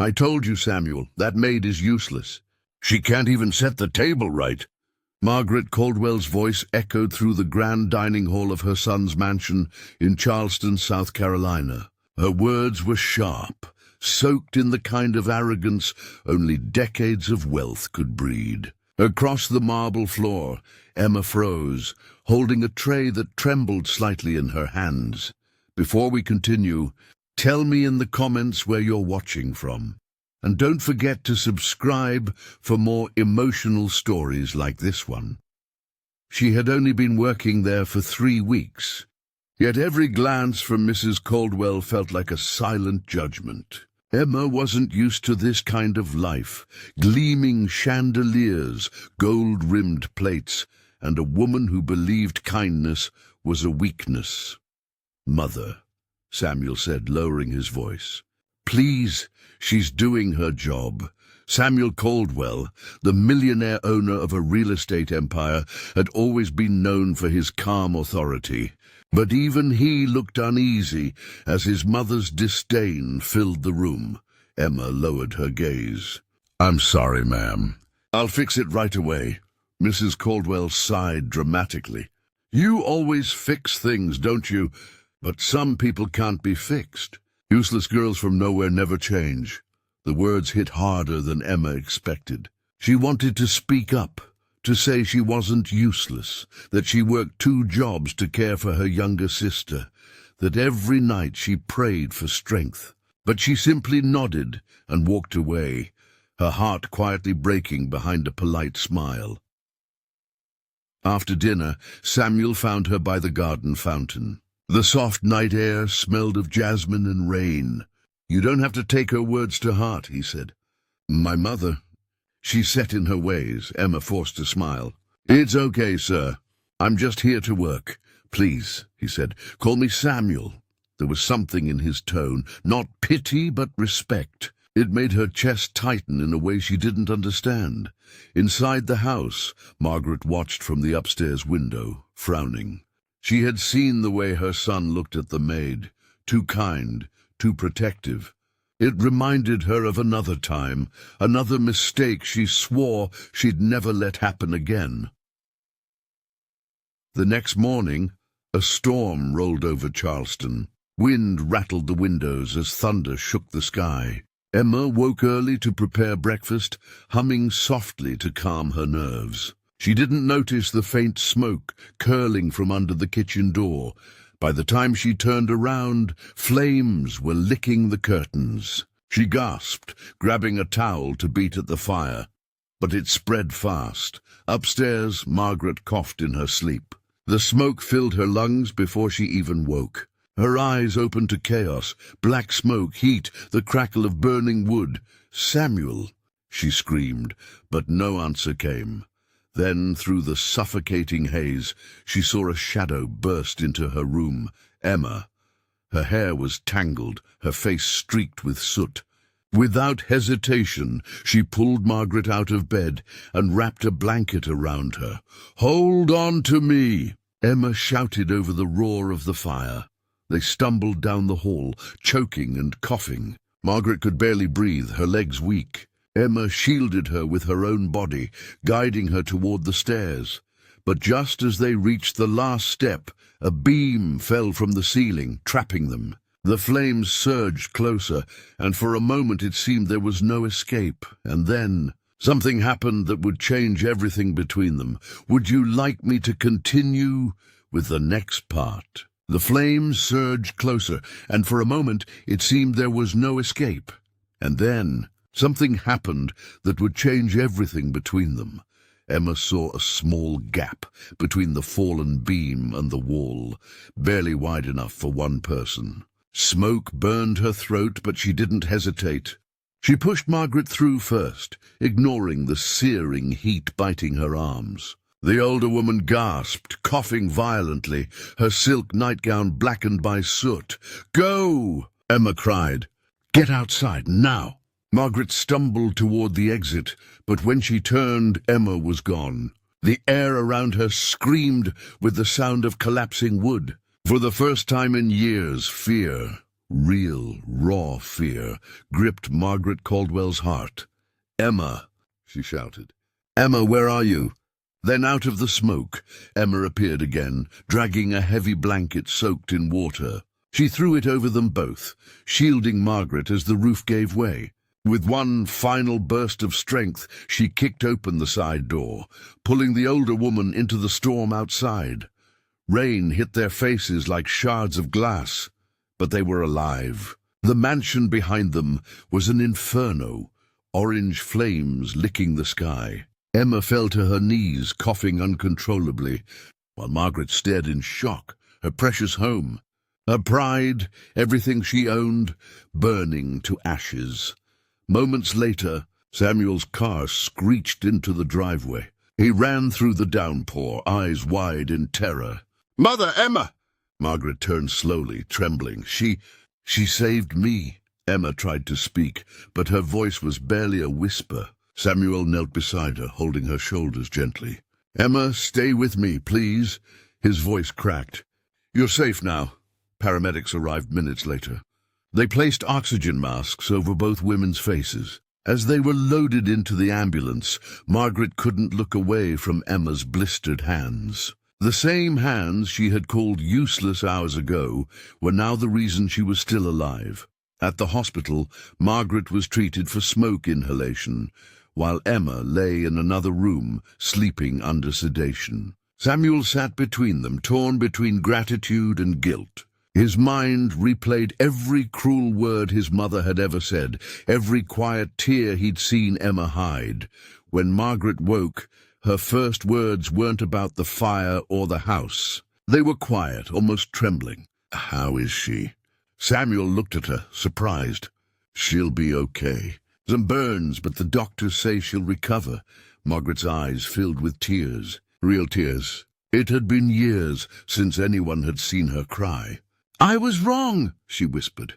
I told you, Samuel, that maid is useless. She can't even set the table right. Margaret Caldwell's voice echoed through the grand dining hall of her son's mansion in Charleston, South Carolina. Her words were sharp, soaked in the kind of arrogance only decades of wealth could breed. Across the marble floor, Emma froze, holding a tray that trembled slightly in her hands. Before we continue, tell me in the comments where you're watching from. And don't forget to subscribe for more emotional stories like this one. She had only been working there for 3 weeks, yet every glance from Mrs. Caldwell felt like a silent judgment. Emma wasn't used to this kind of life, gleaming chandeliers, gold-rimmed plates, and a woman who believed kindness was a weakness. "Mother," Samuel said, lowering his voice. "Please, she's doing her job." Samuel Caldwell, the millionaire owner of a real estate empire, had always been known for his calm authority. But even he looked uneasy as his mother's disdain filled the room. Emma lowered her gaze. "I'm sorry, ma'am. I'll fix it right away." Mrs. Caldwell sighed dramatically. "You always fix things, don't you? But some people can't be fixed. Useless girls from nowhere never change." The words hit harder than Emma expected. She wanted to speak up, to say she wasn't useless, that she worked 2 jobs to care for her younger sister, that every night she prayed for strength. But she simply nodded and walked away, her heart quietly breaking behind a polite smile. After dinner, Samuel found her by the garden fountain. The soft night air smelled of jasmine and rain. "You don't have to take her words to heart," he said. "My mother..." She's set in her ways. Emma forced a smile. "It's okay, sir. I'm just here to work. Please," he said, "call me Samuel." There was something in his tone, not pity but respect. It made her chest tighten in a way she didn't understand. Inside the house, Margaret watched from the upstairs window, frowning. She had seen the way her son looked at the maid, too kind, too protective. It reminded her of another time, another mistake she swore she'd never let happen again. The next morning, a storm rolled over Charleston. Wind rattled the windows as thunder shook the sky. Emma woke early to prepare breakfast, humming softly to calm her nerves. She didn't notice the faint smoke curling from under the kitchen door. By the time she turned around, flames were licking the curtains. She gasped, grabbing a towel to beat at the fire. But it spread fast. Upstairs, Margaret coughed in her sleep. The smoke filled her lungs before she even woke. Her eyes opened to chaos, black smoke, heat, the crackle of burning wood. "Samuel!" she screamed, but no answer came. Then, through the suffocating haze, she saw a shadow burst into her room. Emma. Her hair was tangled, her face streaked with soot. Without hesitation, she pulled Margaret out of bed and wrapped a blanket around her. "Hold on to me!" Emma shouted over the roar of the fire. They stumbled down the hall, choking and coughing. Margaret could barely breathe, her legs weak. Emma shielded her with her own body, guiding her toward the stairs. But just as they reached the last step, a beam fell from the ceiling, trapping them. The flames surged closer, and for a moment it seemed there was no escape. And then something happened that would change everything between them. Would you like me to continue with the next part? The flames surged closer, and for a moment it seemed there was no escape. And then something happened that would change everything between them. Emma saw a small gap between the fallen beam and the wall, barely wide enough for one person. Smoke burned her throat, but she didn't hesitate. She pushed Margaret through first, ignoring the searing heat biting her arms. The older woman gasped, coughing violently, her silk nightgown blackened by soot. "Go!" Emma cried. "Get outside, now!" Margaret stumbled toward the exit, but when she turned, Emma was gone. The air around her screamed with the sound of collapsing wood. For the first time in years, fear Real, raw fear gripped Margaret Caldwell's heart. "Emma!" she shouted. "Emma, where are you?" Then out of the smoke, Emma appeared again, dragging a heavy blanket soaked in water. She threw it over them both, shielding Margaret as the roof gave way. With one final burst of strength, she kicked open the side door, pulling the older woman into the storm outside. Rain hit their faces like shards of glass, but they were alive. The mansion behind them was an inferno, orange flames licking the sky. Emma fell to her knees, coughing uncontrollably, while Margaret stared in shock, her precious home, her pride, everything she owned, burning to ashes. Moments later, Samuel's car screeched into the driveway. He ran through the downpour, eyes wide in terror. "Mother, Emma!" Margaret turned slowly, trembling. She saved me." Emma tried to speak, but her voice was barely a whisper. Samuel knelt beside her, holding her shoulders gently. "Emma, stay with me, please." His voice cracked. "You're safe now." Paramedics arrived minutes later. They placed oxygen masks over both women's faces. As they were loaded into the ambulance, Margaret couldn't look away from Emma's blistered hands. The same hands she had called useless hours ago were now the reason she was still alive. At the hospital, Margaret was treated for smoke inhalation, while Emma lay in another room, sleeping under sedation. Samuel sat between them, torn between gratitude and guilt. His mind replayed every cruel word his mother had ever said, every quiet tear he'd seen Emma hide. When Margaret woke, her first words weren't about the fire or the house. They were quiet, almost trembling. "How is she?" Samuel looked at her, surprised. "She'll be okay. Some burns, but the doctors say she'll recover." Margaret's eyes filled with tears, real tears. It had been years since anyone had seen her cry. "I was wrong," she whispered.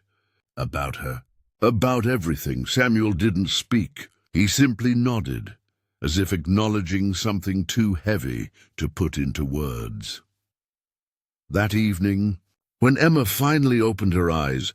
"About her?" "About everything." Samuel didn't speak. He simply nodded, as if acknowledging something too heavy to put into words. That evening, when Emma finally opened her eyes,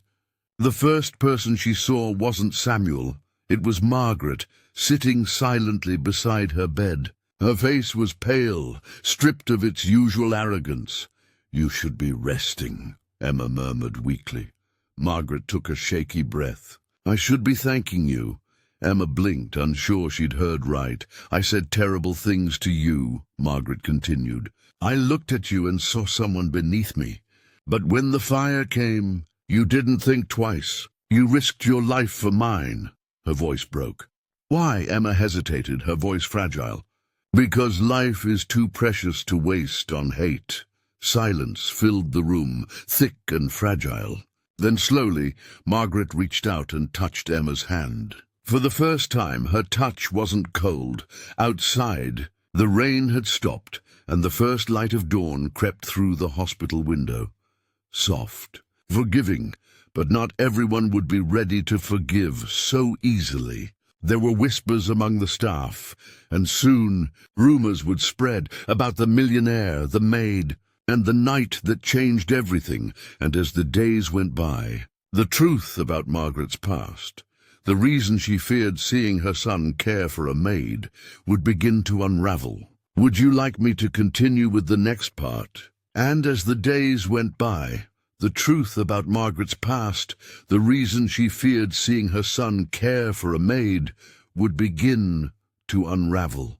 the first person she saw wasn't Samuel. It was Margaret, sitting silently beside her bed. Her face was pale, stripped of its usual arrogance. "You should be resting," Emma murmured weakly. Margaret took a shaky breath. "I should be thanking you." Emma blinked, unsure she'd heard right. "I said terrible things to you," Margaret continued. "I looked at you and saw someone beneath me. But when the fire came, you didn't think twice. You risked your life for mine." Her voice broke. "Why?" Emma hesitated, her voice fragile. "Because life is too precious to waste on hate." Silence filled the room, thick and fragile. Then slowly, Margaret reached out and touched Emma's hand. For the first time, her touch wasn't cold. Outside, the rain had stopped, and the first light of dawn crept through the hospital window. Soft, forgiving, but not everyone would be ready to forgive so easily. There were whispers among the staff, and soon rumors would spread about the millionaire, the maid, and the night that changed everything. And as the days went by, the truth about Margaret's past, the reason she feared seeing her son care for a maid, would begin to unravel. Would you like me to continue with the next part? And as the days went by, the truth about Margaret's past, the reason she feared seeing her son care for a maid, would begin to unravel.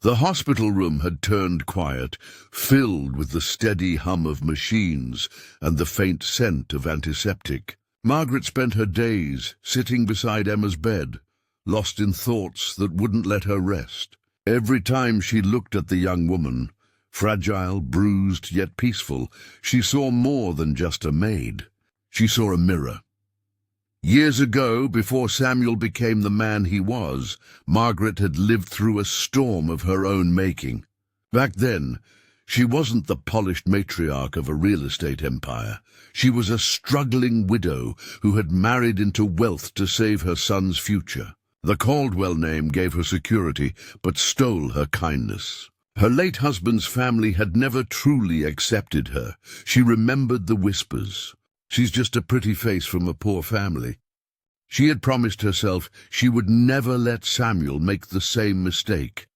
The hospital room had turned quiet, filled with the steady hum of machines and the faint scent of antiseptic. Margaret spent her days sitting beside Emma's bed, lost in thoughts that wouldn't let her rest. Every time she looked at the young woman, fragile, bruised, yet peaceful, she saw more than just a maid. She saw a mirror. Years ago, before Samuel became the man he was, Margaret had lived through a storm of her own making. Back then, she wasn't the polished matriarch of a real estate empire. She was a struggling widow who had married into wealth to save her son's future. The Caldwell name gave her security, but stole her kindness. Her late husband's family had never truly accepted her. She remembered the whispers. She's just a pretty face from a poor family. She had promised herself she would never let Samuel make the same mistake,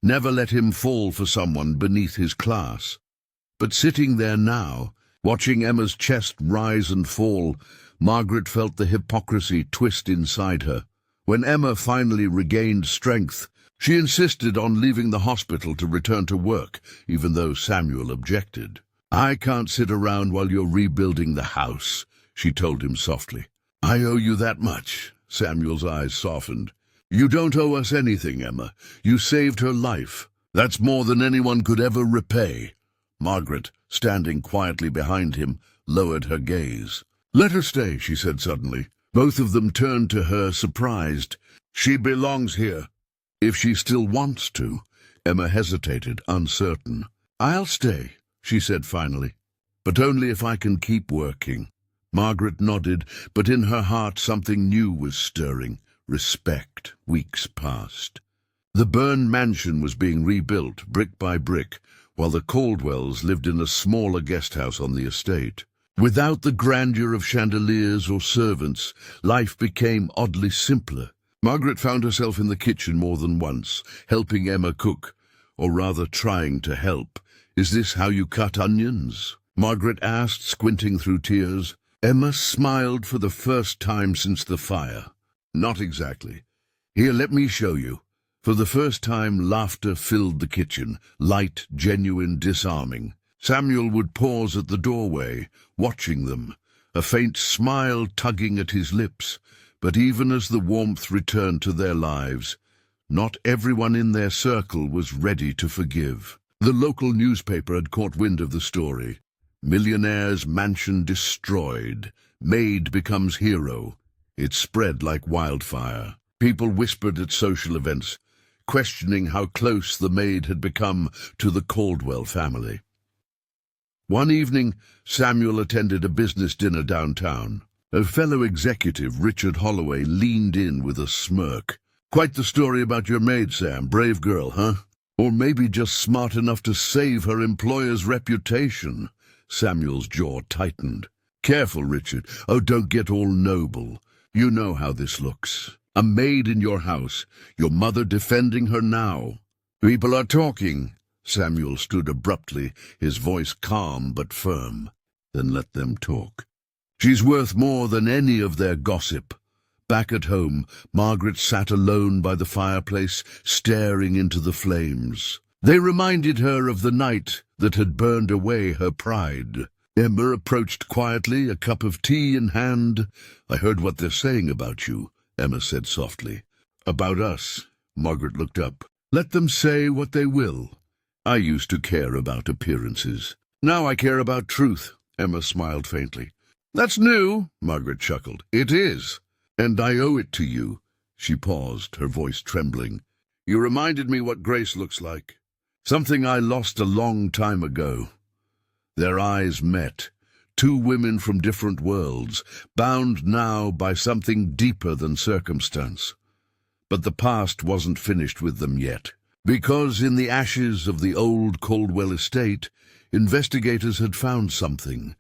never let him fall for someone beneath his class. But sitting there now, watching Emma's chest rise and fall, Margaret felt the hypocrisy twist inside her. When Emma finally regained strength, she insisted on leaving the hospital to return to work, even though Samuel objected. "I can't sit around while you're rebuilding the house," she told him softly. "I owe you that much." Samuel's eyes softened. "You don't owe us anything, Emma. You saved her life. That's more than anyone could ever repay." Margaret, standing quietly behind him, lowered her gaze. "Let her stay," she said suddenly. Both of them turned to her, surprised. "She belongs here." "If she still wants to." Emma hesitated, uncertain. "I'll stay," she said finally. "But only if I can keep working." Margaret nodded, but in her heart something new was stirring. Respect. Weeks passed. The burned mansion was being rebuilt, brick by brick, while the Caldwells lived in a smaller guest house on the estate. Without the grandeur of chandeliers or servants, life became oddly simpler. Margaret found herself in the kitchen more than once, helping Emma cook, or rather trying to help. "Is this how you cut onions?" Margaret asked, squinting through tears. Emma smiled for the first time since the fire. "Not exactly. Here, let me show you." For the first time, laughter filled the kitchen, light, genuine, disarming. Samuel would pause at the doorway, watching them, a faint smile tugging at his lips. But even as the warmth returned to their lives, not everyone in their circle was ready to forgive. The local newspaper had caught wind of the story. Millionaire's mansion destroyed. Maid becomes hero. It spread like wildfire. People whispered at social events, questioning how close the Maid had become to the Caldwell family. One evening, Samuel attended a business dinner downtown. A fellow executive, Richard Holloway, leaned in with a smirk. "Quite the story about your maid, Sam. Brave girl, huh? Or maybe just smart enough to save her employer's reputation." Samuel's jaw tightened. "Careful, Richard. Oh, don't get all noble. You know how this looks. A maid in your house, your mother defending her now." "People are talking." Samuel stood abruptly, his voice calm but firm. "Then let them talk. She's worth more than any of their gossip." Back at home, Margaret sat alone by the fireplace, staring into the flames. They reminded her of the night that had burned away her pride. Emma approached quietly, a cup of tea in hand. "I heard what they're saying about you," Emma said softly. "About us?" Margaret looked up. "Let them say what they will. I used to care about appearances. Now I care about truth." Emma smiled faintly. "That's new," Margaret chuckled. "It is. And I owe it to you." She paused, her voice trembling. "You reminded me what grace looks like. Something I lost a long time ago." Their eyes met. Two women from different worlds, bound now by something deeper than circumstance. But the past wasn't finished with them yet. Because in the ashes of the old Caldwell estate, investigators had found something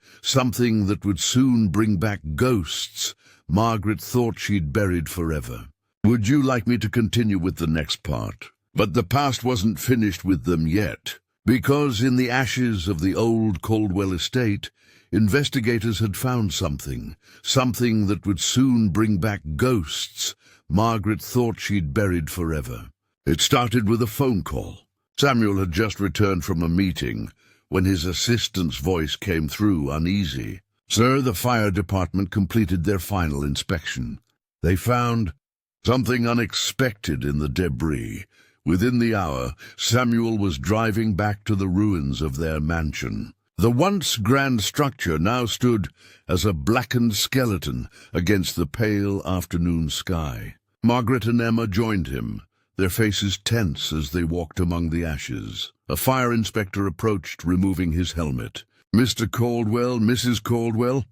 that would soon bring back ghosts Margaret thought she'd buried forever. "Would you like me to continue with the next part?" But the past wasn't finished with them yet. Because in the ashes of the old Caldwell estate, investigators had found something that would soon bring back ghosts Margaret thought she'd buried forever. It started with a phone call. Samuel had just returned from a meeting when his assistant's voice came through, uneasy. "Sir, the fire department completed their final inspection. They found something unexpected in the debris." Within the hour, Samuel was driving back to the ruins of their mansion. The once grand structure now stood as a blackened skeleton against the pale afternoon sky. Margaret and Emma joined him, their faces tense as they walked among the ashes. A fire inspector approached, removing his helmet. "Mr. Caldwell, Mrs. Caldwell,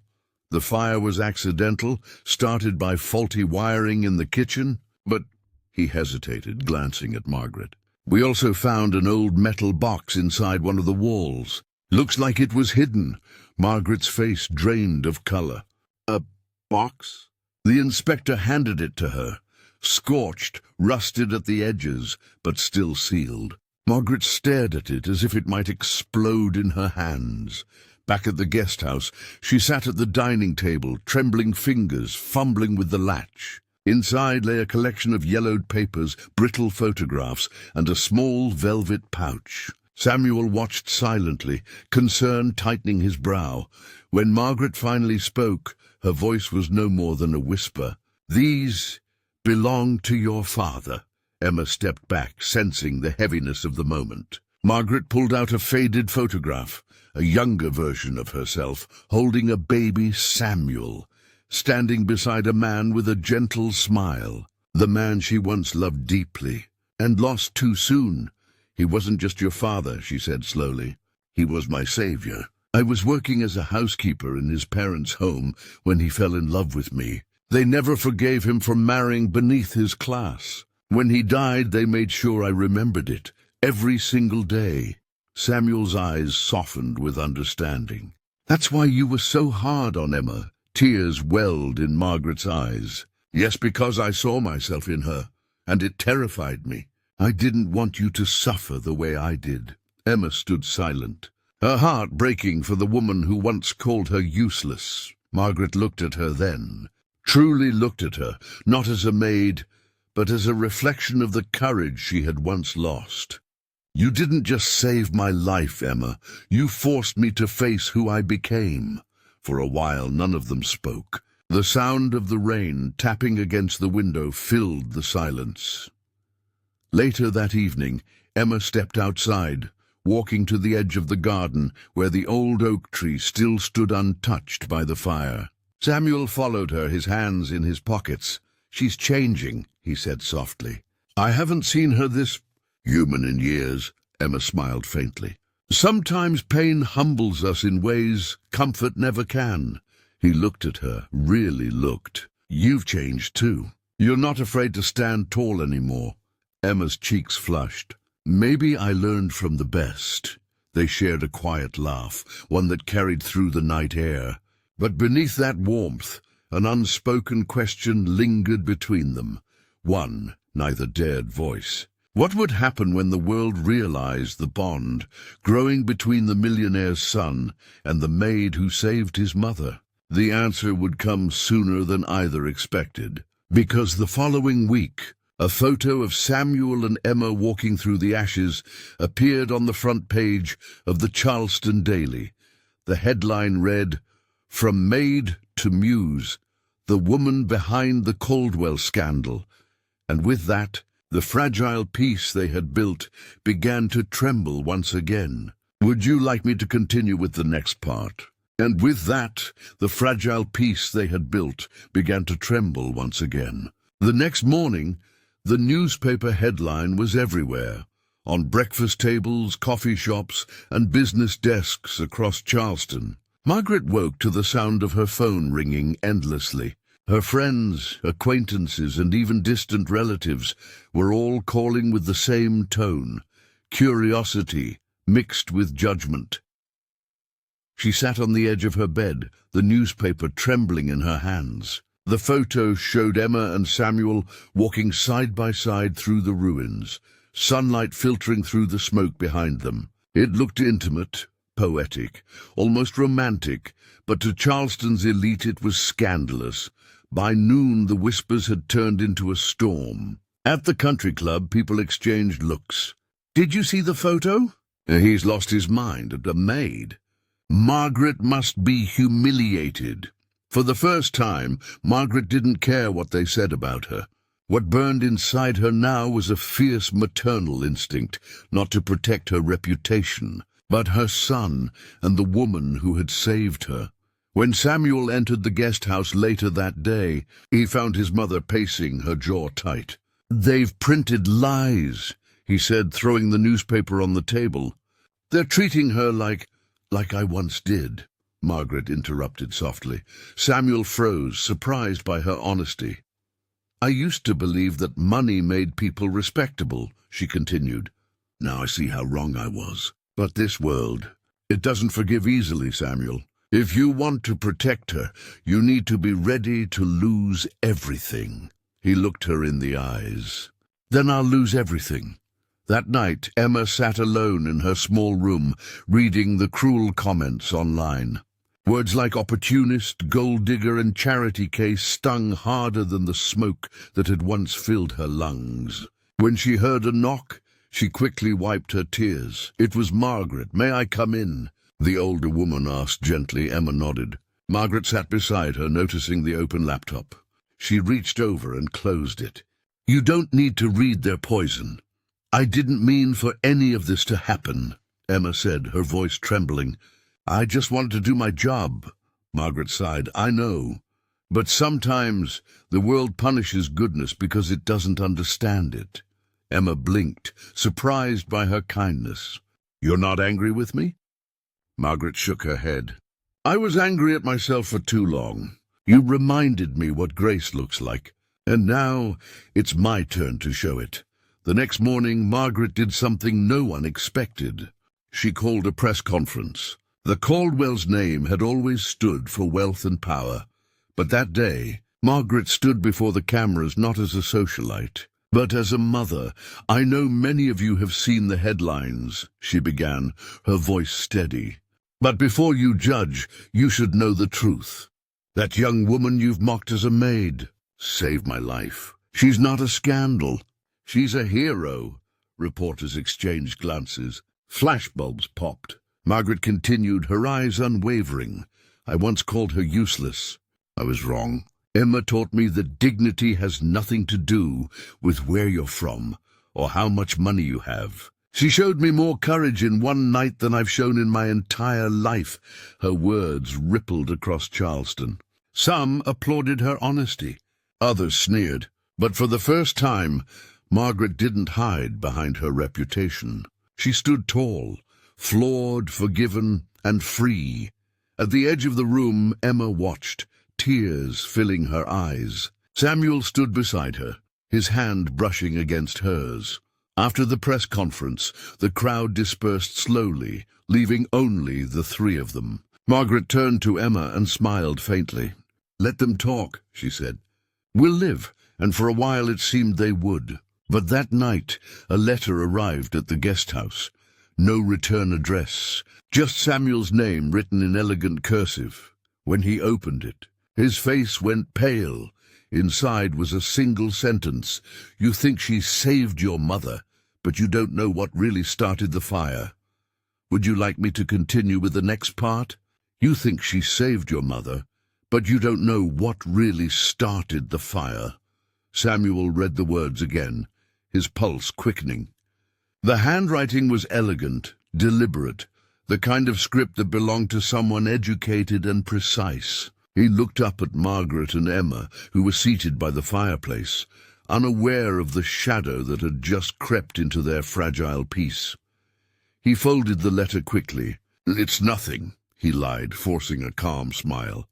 the fire was accidental, started by faulty wiring in the kitchen, but—" He hesitated, glancing at Margaret. "We also found an old metal box inside one of the walls. Looks like it was hidden, Margaret's face drained of colour. "A box?" The inspector handed it to her, scorched, rusted at the edges, but still sealed. Margaret stared at it as if it might explode in her hands. Back at the guest house, she sat at the dining table, trembling fingers, fumbling with the latch. Inside lay a collection of yellowed papers, brittle photographs, and a small velvet pouch. Samuel watched silently, concern tightening his brow. When Margaret finally spoke, her voice was no more than a whisper. "These belong to your father." Emma stepped back, sensing the heaviness of the moment. Margaret pulled out a faded photograph, a younger version of herself, holding a baby Samuel, standing beside a man with a gentle smile. The man she once loved deeply, and lost too soon. "He wasn't just your father," she said slowly. "He was my savior. I was working as a housekeeper in his parents' home when he fell in love with me. They never forgave him for marrying beneath his class. When he died, they made sure I remembered it, every single day." Samuel's eyes softened with understanding. "That's why you were so hard on Emma." Tears welled in Margaret's eyes. "Yes, because I saw myself in her, and it terrified me. I didn't want you to suffer the way I did." Emma stood silent, her heart breaking for the woman who once called her useless. Margaret looked at her then, truly looked at her, not as a maid, but as a reflection of the courage she had once lost. "You didn't just save my life, Emma. You forced me to face who I became." For a while none of them spoke. The sound of the rain tapping against the window filled the silence. Later that evening, Emma stepped outside, walking to the edge of the garden where the old oak tree still stood untouched by the fire. Samuel followed her, his hands in his pockets. "She's changing," he said softly. "I haven't seen her this human in years," Emma smiled faintly. "Sometimes pain humbles us in ways comfort never can." He looked at her, really looked. "You've changed too. You're not afraid to stand tall anymore." Emma's cheeks flushed. "Maybe I learned from the best." They shared a quiet laugh, one that carried through the night air. But beneath that warmth, an unspoken question lingered between them. One neither dared voice. What would happen when the world realized the bond growing between the millionaire's son and the maid who saved his mother? The answer would come sooner than either expected, because the following week, a photo of Samuel and Emma walking through the ashes appeared on the front page of the Charleston Daily. The headline read, "From Maid to Muse, the woman behind the Caldwell scandal." And with that, the fragile peace they had built began to tremble once again. Would you like me to continue with the next part? And with that, the fragile peace they had built began to tremble once again. The next morning, the newspaper headline was everywhere, on breakfast tables, coffee shops, and business desks across Charleston. Margaret woke to the sound of her phone ringing endlessly. Her friends, acquaintances, and even distant relatives were all calling with the same tone, curiosity mixed with judgment. She sat on the edge of her bed, the newspaper trembling in her hands. The photo showed Emma and Samuel walking side by side through the ruins, sunlight filtering through the smoke behind them. It looked intimate, poetic, almost romantic, but to Charleston's elite it was scandalous. By noon the whispers had turned into a storm. At the country club people exchanged looks. "Did you see the photo?" "He's lost his mind at a maid." Margaret must be humiliated. For the first time, Margaret didn't care what they said about her. What burned inside her now was a fierce maternal instinct, not to protect her reputation, but her son and the woman who had saved her. When Samuel entered the guest house later that day, he found his mother pacing, her jaw tight. "They've printed lies," he said, throwing the newspaper on the table. "They're treating her like I once did." Margaret interrupted softly. Samuel froze, surprised by her honesty. "I used to believe that money made people respectable," she continued. "Now I see how wrong I was. But this world, it doesn't forgive easily, Samuel. If you want to protect her, you need to be ready to lose everything. He looked her in the eyes. Then I'll lose everything. That night, Emma sat alone in her small room, reading the cruel comments online. Words like opportunist, gold digger, and charity case stung harder than the smoke that had once filled her lungs. When she heard a knock, she quickly wiped her tears. It was Margaret. "May I come in?" the older woman asked gently. Emma nodded. Margaret sat beside her, noticing the open laptop. She reached over and closed it. "You don't need to read their poison. I didn't mean for any of this to happen," Emma said, her voice trembling. "I just wanted to do my job." Margaret sighed. "I know. But sometimes the world punishes goodness because it doesn't understand it." Emma blinked, surprised by her kindness. "You're not angry with me?" Margaret shook her head. "I was angry at myself for too long. You reminded me what grace looks like, and now it's my turn to show it." The next morning, Margaret did something no one expected. She called a press conference. The Caldwells' name had always stood for wealth and power, but that day, Margaret stood before the cameras not as a socialite, but as a mother. "I know many of you have seen the headlines," she began, her voice steady. "But before you judge, you should know the truth. That young woman you've mocked as a maid saved my life. She's not a scandal. She's a hero." Reporters exchanged glances. Flashbulbs popped. Margaret continued, her eyes unwavering. "I once called her useless. I was wrong. Emma taught me that dignity has nothing to do with where you're from or how much money you have. She showed me more courage in one night than I've shown in my entire life." Her words rippled across Charleston. Some applauded her honesty. Others sneered. But for the first time, Margaret didn't hide behind her reputation. She stood tall, flawed, forgiven, and free. At the edge of the room, Emma watched, tears filling her eyes. Samuel stood beside her, his hand brushing against hers. After the press conference, the crowd dispersed slowly, leaving only the three of them. Margaret turned to Emma and smiled faintly. "Let them talk," she said. "We'll live," and for a while it seemed they would. But that night, a letter arrived at the guest house. No return address, just Samuel's name written in elegant cursive. When he opened it, his face went pale. Inside was a single sentence. "You think she saved your mother, but you don't know what really started the fire. Would you like me to continue with the next part? You think she saved your mother, but you don't know what really started the fire." Samuel read the words again, his pulse quickening. The handwriting was elegant, deliberate, the kind of script that belonged to someone educated and precise. He looked up at Margaret and Emma, who were seated by the fireplace, unaware of the shadow that had just crept into their fragile peace. He folded the letter quickly. "It's nothing," he lied, forcing a calm smile.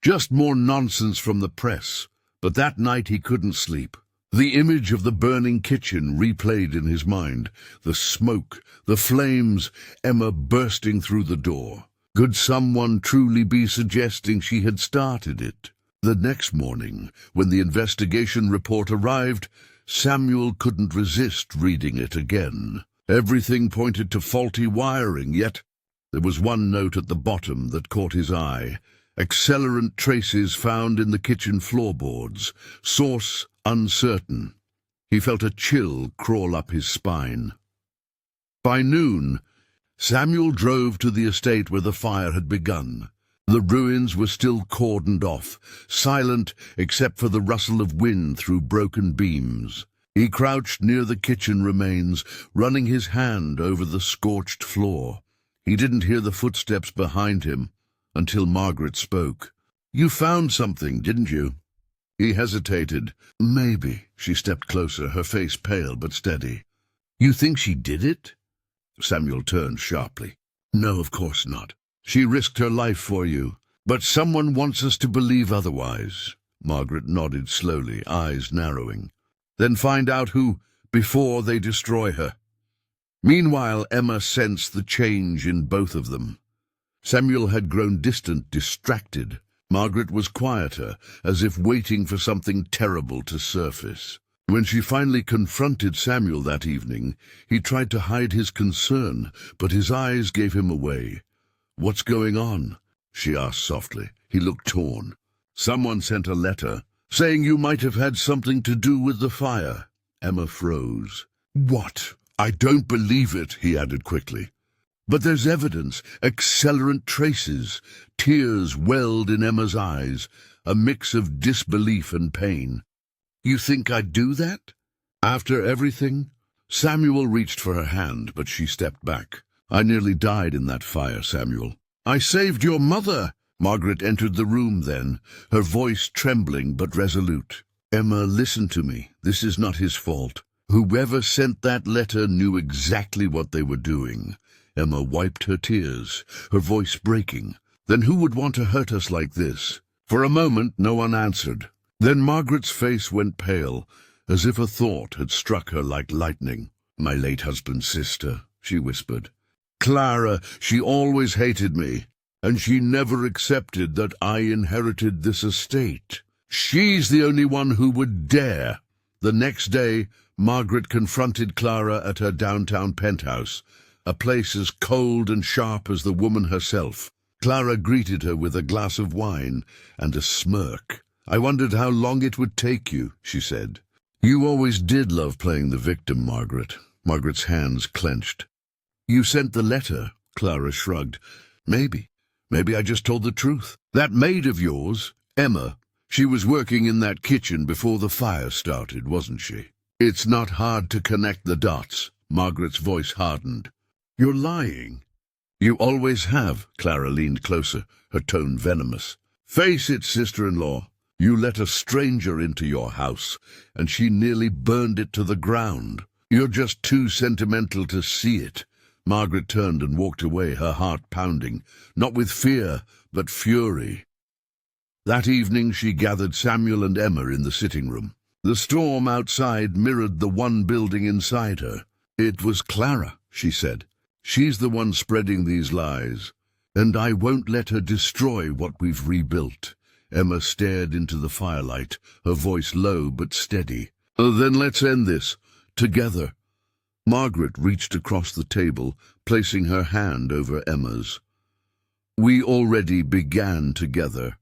"Just more nonsense from the press." But that night he couldn't sleep. The image of the burning kitchen replayed in his mind. The smoke, the flames, Emma bursting through the door. Could someone truly be suggesting she had started it? The next morning, when the investigation report arrived, Samuel couldn't resist reading it again. Everything pointed to faulty wiring, yet there was one note at the bottom that caught his eye. Accelerant traces found in the kitchen floorboards. Source uncertain. He felt a chill crawl up his spine. By noon, Samuel drove to the estate where the fire had begun. The ruins were still cordoned off, silent except for the rustle of wind through broken beams. He crouched near the kitchen remains, running his hand over the scorched floor. He didn't hear the footsteps behind him until Margaret spoke. "You found something, didn't you?" He hesitated. "Maybe." She stepped closer, her face pale but steady. "You think she did it?" Samuel turned sharply. "No, of course not. She risked her life for you. But someone wants us to believe otherwise." Margaret nodded slowly, eyes narrowing. "Then find out who, before they destroy her." Meanwhile, Emma sensed the change in both of them. Samuel had grown distant, distracted. Margaret was quieter, as if waiting for something terrible to surface. When she finally confronted Samuel that evening, he tried to hide his concern, but his eyes gave him away. "What's going on?" she asked softly. He looked torn. "Someone sent a letter, saying you might have had something to do with the fire." Emma froze. "What? I don't believe it," he added quickly. "But there's evidence, accelerant traces." Tears welled in Emma's eyes, a mix of disbelief and pain. "You think I'd do that? After everything?" Samuel reached for her hand, but she stepped back. "I nearly died in that fire, Samuel." "I saved your mother!" Margaret entered the room then, her voice trembling but resolute. "Emma, listen to me. This is not his fault. Whoever sent that letter knew exactly what they were doing." Emma wiped her tears, her voice breaking. "Then who would want to hurt us like this?" For a moment no one answered. Then Margaret's face went pale, as if a thought had struck her like lightning. "My late husband's sister," she whispered. "Clara, she always hated me, and she never accepted that I inherited this estate. She's the only one who would dare." The next day, Margaret confronted Clara at her downtown penthouse, a place as cold and sharp as the woman herself. Clara greeted her with a glass of wine and a smirk. "I wondered how long it would take you," she said. "You always did love playing the victim, Margaret." Margaret's hands clenched. "You sent the letter," Clara shrugged. Maybe I just told the truth. That maid of yours, Emma, she was working in that kitchen before the fire started, wasn't she?" "It's not hard to connect the dots." Margaret's voice hardened. "You're lying." "You always have." Clara leaned closer, her tone venomous. "Face it, sister-in-law. You let a stranger into your house, and she nearly burned it to the ground. You're just too sentimental to see it." Margaret turned and walked away, her heart pounding, not with fear, but fury. That evening she gathered Samuel and Emma in the sitting room. The storm outside mirrored the one building inside her. "It was Clara," she said. "She's the one spreading these lies, and I won't let her destroy what we've rebuilt." Emma stared into the firelight, her voice low but steady. "Then let's end this, together." Margaret reached across the table, placing her hand over Emma's. "We already began together.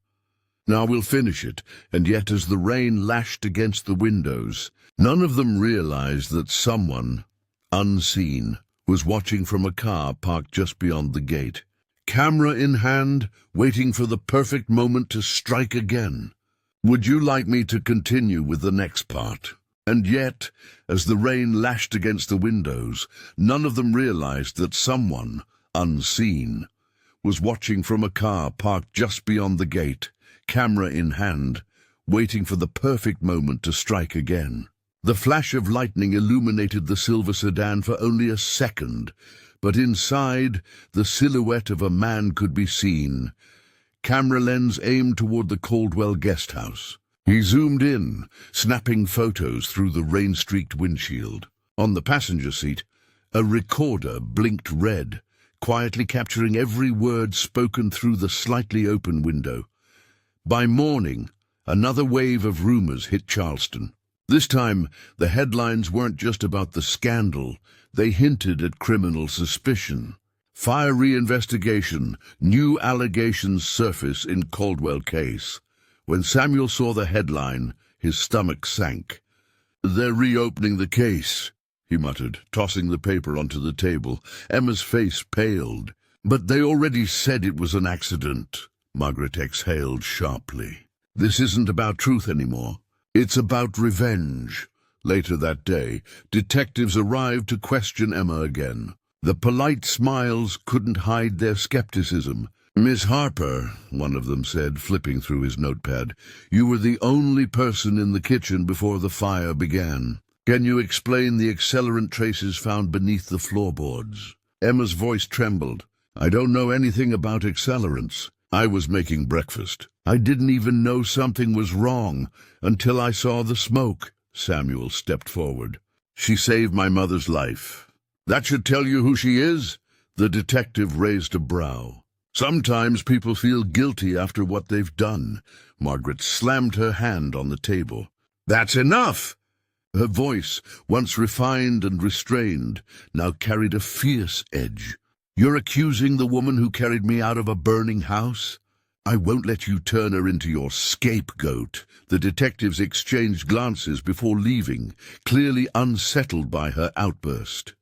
Now we'll finish it." And yet as the rain lashed against the windows, none of them realized that someone, unseen, was watching from a car parked just beyond the gate. Camera in hand, waiting for the perfect moment to strike again. "Would you like me to continue with the next part?" And yet, as the rain lashed against the windows, none of them realized that someone, unseen, was watching from a car parked just beyond the gate, camera in hand, waiting for the perfect moment to strike again. The flash of lightning illuminated the silver sedan for only a second, but inside, the silhouette of a man could be seen. Camera lens aimed toward the Caldwell guest house. He zoomed in, snapping photos through the rain-streaked windshield. On the passenger seat, a recorder blinked red, quietly capturing every word spoken through the slightly open window. By morning, another wave of rumors hit Charleston. This time, the headlines weren't just about the scandal. They hinted at criminal suspicion. Fiery investigation, new allegations surface in Caldwell case. When Samuel saw the headline, his stomach sank. "They're reopening the case," he muttered, tossing the paper onto the table. Emma's face paled. "But they already said it was an accident." Margaret exhaled sharply. "This isn't about truth anymore. It's about revenge." Later that day, detectives arrived to question Emma again. The polite smiles couldn't hide their skepticism. "Miss Harper," one of them said, flipping through his notepad, "you were the only person in the kitchen before the fire began. Can you explain the accelerant traces found beneath the floorboards?" Emma's voice trembled. "I don't know anything about accelerants. I was making breakfast. I didn't even know something was wrong until I saw the smoke." Samuel stepped forward. "She saved my mother's life." "That should tell you who she is?" The detective raised a brow. Sometimes people feel guilty after what they've done. Margaret slammed her hand on the table. That's enough! Her voice, once refined and restrained, now carried a fierce edge. You're accusing the woman who carried me out of a burning house? I won't let you turn her into your scapegoat. The detectives exchanged glances before leaving, clearly unsettled by her outburst.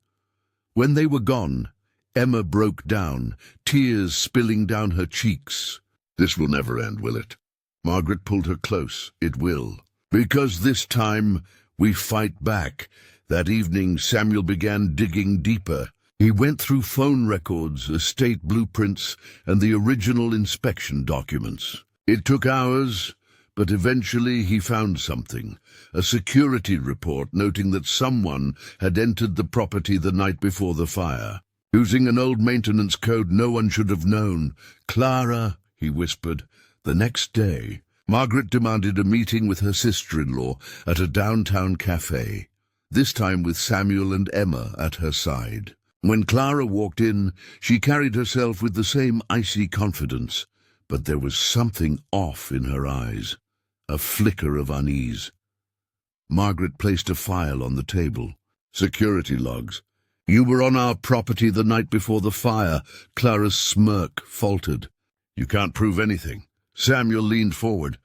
When they were gone, Emma broke down, tears spilling down her cheeks. This will never end, will it? Margaret pulled her close. It will. Because this time we fight back. That evening Samuel began digging deeper. He went through phone records, estate blueprints, and the original inspection documents. It took hours, but eventually he found something. A security report noting that someone had entered the property the night before the fire. Using an old maintenance code no one should have known. Clara, he whispered. The next day, Margaret demanded a meeting with her sister-in-law at a downtown cafe, this time with Samuel and Emma at her side. When Clara walked in, she carried herself with the same icy confidence, but there was something off in her eyes, a flicker of unease. Margaret placed a file on the table. Security logs. You were on our property the night before the fire. Clara's smirk faltered. You can't prove anything. Samuel leaned forward.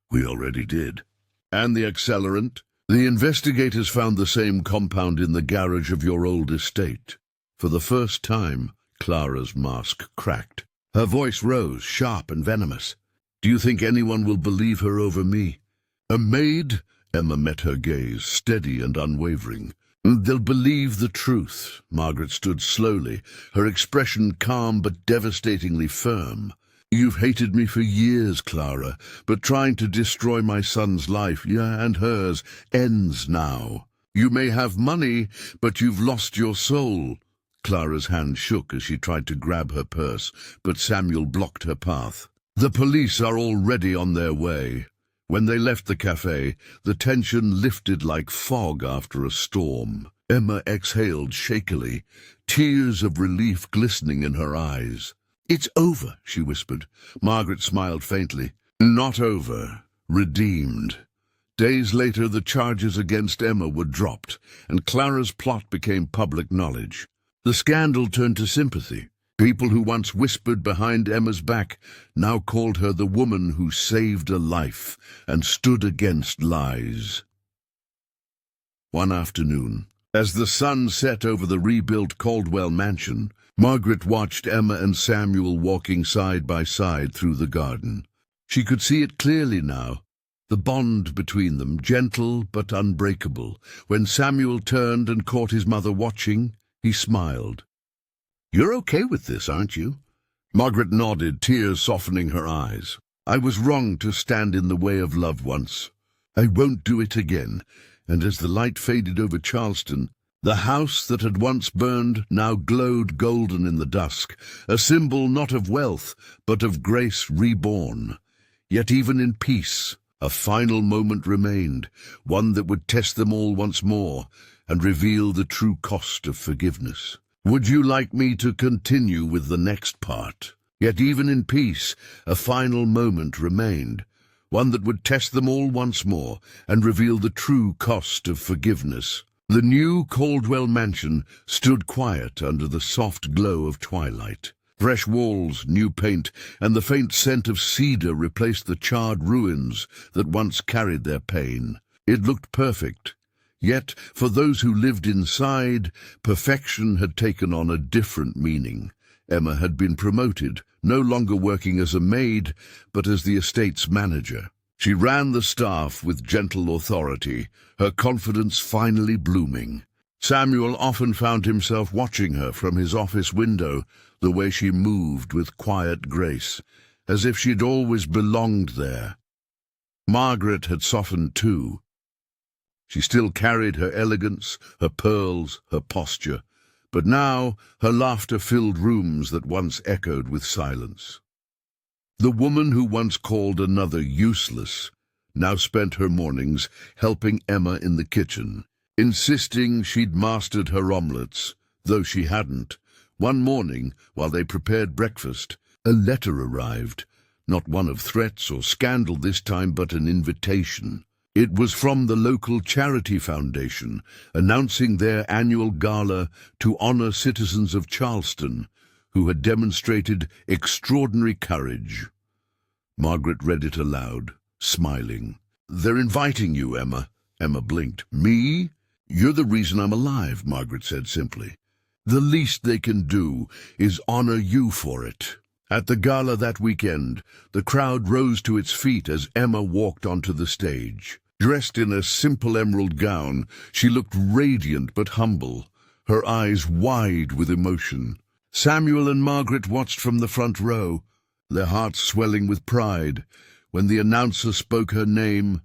We already did. And the accelerant? The investigators found the same compound in the garage of your old estate. For the first time, Clara's mask cracked. Her voice rose, sharp and venomous. Do you think anyone will believe her over me? A maid? Emma met her gaze, steady and unwavering. They'll believe the truth. Margaret stood slowly, her expression calm but devastatingly firm. You've hated me for years, Clara, but trying to destroy my son's life, and hers, ends now. You may have money, but you've lost your soul. Clara's hand shook as she tried to grab her purse, but Samuel blocked her path. The police are already on their way. When they left the cafe, the tension lifted like fog after a storm. Emma exhaled shakily, tears of relief glistening in her eyes. It's over, she whispered. Margaret smiled faintly. Not over. Redeemed. Days later, the charges against Emma were dropped, and Clara's plot became public knowledge. The scandal turned to sympathy. People who once whispered behind Emma's back now called her the woman who saved a life and stood against lies. One afternoon, as the sun set over the rebuilt Caldwell mansion, Margaret watched Emma and Samuel walking side by side through the garden. She could see it clearly now, the bond between them, gentle but unbreakable. When Samuel turned and caught his mother watching, he smiled. You're okay with this, aren't you? Margaret nodded, tears softening her eyes. I was wrong to stand in the way of love once. I won't do it again. And as the light faded over Charleston, the house that had once burned now glowed golden in the dusk, a symbol not of wealth, but of grace reborn. Yet even in peace, a final moment remained, one that would test them all once more and reveal the true cost of forgiveness. Would you like me to continue with the next part? Yet even in peace, a final moment remained, one that would test them all once more and reveal the true cost of forgiveness. The new Caldwell mansion stood quiet under the soft glow of twilight. Fresh walls, new paint, and the faint scent of cedar replaced the charred ruins that once carried their pain. It looked perfect. Yet, for those who lived inside, perfection had taken on a different meaning. Emma had been promoted, no longer working as a maid, but as the estate's manager. She ran the staff with gentle authority, her confidence finally blooming. Samuel often found himself watching her from his office window, the way she moved with quiet grace, as if she'd always belonged there. Margaret had softened too. She still carried her elegance, her pearls, her posture, but now her laughter filled rooms that once echoed with silence. The woman who once called another useless now spent her mornings helping Emma in the kitchen, insisting she'd mastered her omelettes, though she hadn't. One morning, while they prepared breakfast, A letter arrived, not one of threats or scandal this time, but an invitation. It was from the local charity foundation, announcing their annual gala to honor citizens of Charleston who had demonstrated extraordinary courage. Margaret read it aloud, smiling. "They're inviting you, Emma." Emma blinked. "Me? You're the reason I'm alive," Margaret said simply. "The least they can do is honor you for it." At the gala that weekend, the crowd rose to its feet as Emma walked onto the stage. Dressed in a simple emerald gown, she looked radiant but humble, her eyes wide with emotion. Samuel and Margaret watched from the front row, their hearts swelling with pride, when the announcer spoke her name,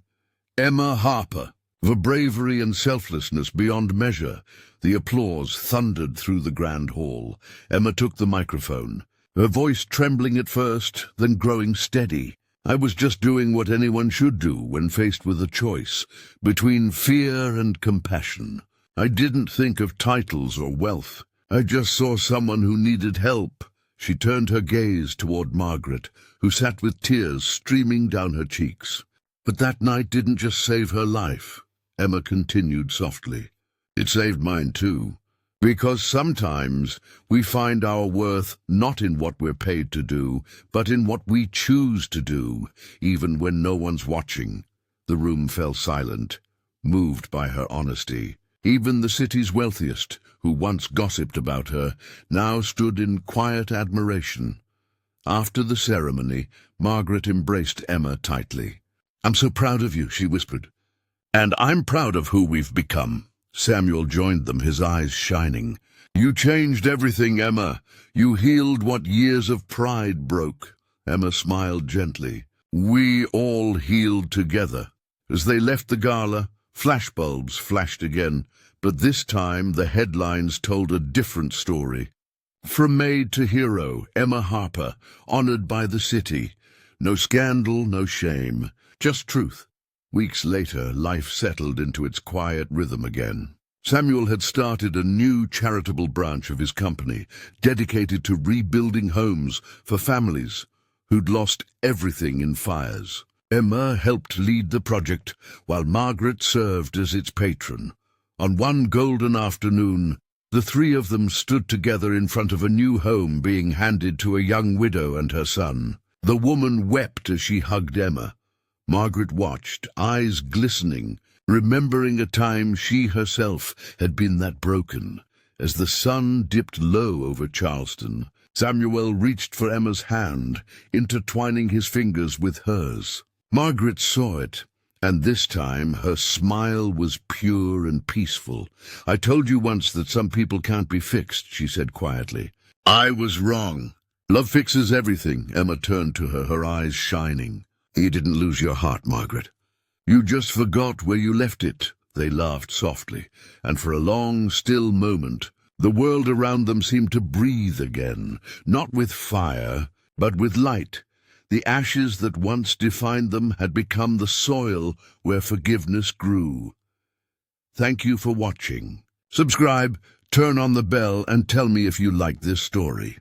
Emma Harper. For bravery and selflessness beyond measure, the applause thundered through the grand hall. Emma took the microphone, her voice trembling at first, then growing steady. "I was just doing what anyone should do when faced with a choice between fear and compassion. I didn't think of titles or wealth. I just saw someone who needed help." She turned her gaze toward Margaret, who sat with tears streaming down her cheeks. "But that night didn't just save her life," Emma continued softly. "It saved mine too. Because sometimes we find our worth not in what we're paid to do, but in what we choose to do, even when no one's watching." The room fell silent, moved by her honesty. Even the city's wealthiest, who once gossiped about her, now stood in quiet admiration. After the ceremony, Margaret embraced Emma tightly. "I'm so proud of you," she whispered. "And I'm proud of who we've become." Samuel joined them, his eyes shining. "You changed everything, Emma. You healed what years of pride broke." Emma smiled gently. "We all healed together." As they left the gala, flashbulbs flashed again, but this time the headlines told a different story. From maid to hero, Emma Harper, honored by the city. No scandal, no shame, just truth. Weeks later, life settled into its quiet rhythm again. Samuel had started a new charitable branch of his company, dedicated to rebuilding homes for families who'd lost everything in fires. Emma helped lead the project, while Margaret served as its patron. On one golden afternoon, the three of them stood together in front of a new home being handed to a young widow and her son. The woman wept as she hugged Emma. Margaret watched, eyes glistening, remembering a time she herself had been that broken. As the sun dipped low over Charleston, Samuel reached for Emma's hand, intertwining his fingers with hers. Margaret saw it, and this time her smile was pure and peaceful. "I told you once that some people can't be fixed," she said quietly. "I was wrong. Love fixes everything." Emma turned to her, her eyes shining. "You didn't lose your heart, Margaret. You just forgot where you left it." They laughed softly, and for a long, still moment, the world around them seemed to breathe again, not with fire, but with light. The ashes that once defined them had become the soil where forgiveness grew. Thank you for watching. Subscribe, turn on the bell, and tell me if you like this story.